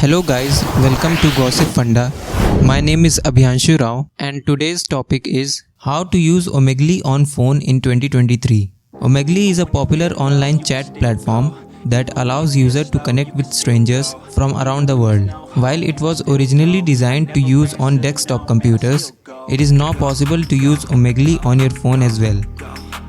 Hello guys, welcome to Gossipfunda. My name is Abhiyanshu Rao and today's topic is how to use Omegle on phone in 2023. Omegle is a popular online chat platform that allows users to connect with strangers from around the world. While it was originally designed to use on desktop computers, it is now possible to use Omegle on your phone as well.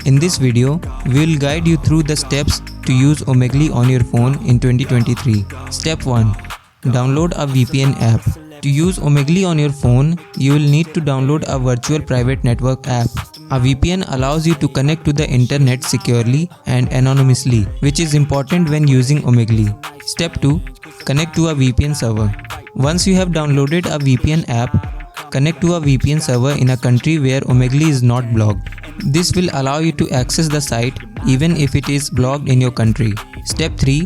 In this video, we will guide you through the steps to use Omegle on your phone in 2023. Step 1. Download a VPN app. To use Omegle on your phone, you will need to download a virtual private network app. A VPN allows you to connect to the internet securely and anonymously, which is important when using Omegle. Step 2. Connect to a VPN server. Once you have downloaded a VPN app, connect to a VPN server in a country where Omegle is not blocked. This will allow you to access the site even if it is blocked in your country. Step 3.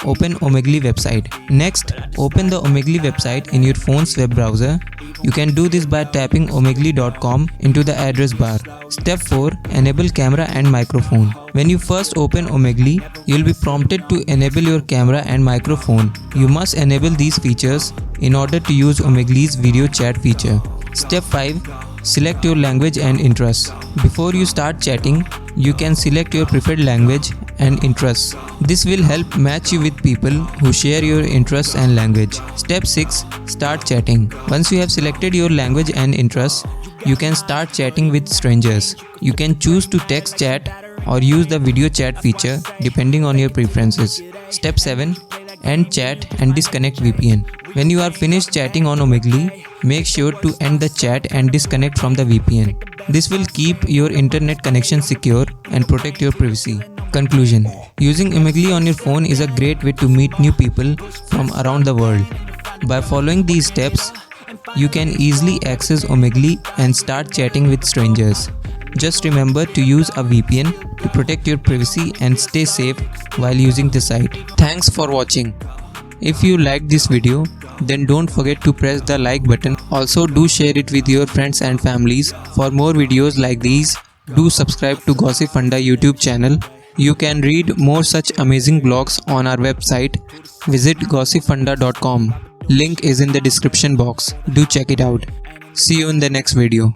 Open Omegle website. Next, open the Omegle website in your phone's web browser. You can do this by tapping omegle.com into the address bar. Step 4. Enable camera and microphone. When you first open Omegle, you will be prompted to enable your camera and microphone. You must enable these features in order to use Omegle's video chat feature. Step 5. Select your language and interests. Before you start chatting, you can select your preferred language and interests. This will help match you with people who share your interests and language. Step 6. Start chatting. Once you have selected your language and interests, you can start chatting with strangers. You can choose to text chat or use the video chat feature depending on your preferences. Step 7. End chat and disconnect VPN. When you are finished chatting on Omegle, make sure to end the chat and disconnect from the VPN. This will keep your internet connection secure and protect your privacy. Conclusion: using Omegle on your phone is a great way to meet new people from around the world. By following these steps, you can easily access Omegle and start chatting with strangers. Just remember to use a VPN to protect your privacy and stay safe while using the site. Thanks for watching. If you liked this video, then don't forget to press the like button. Also do share it with your friends and families. For more videos like these, do subscribe to Gossipfunda YouTube channel. You can read more such amazing blogs on our website. Visit gossipfunda.com. Link is in the description box. Do check it out. See you in the next video.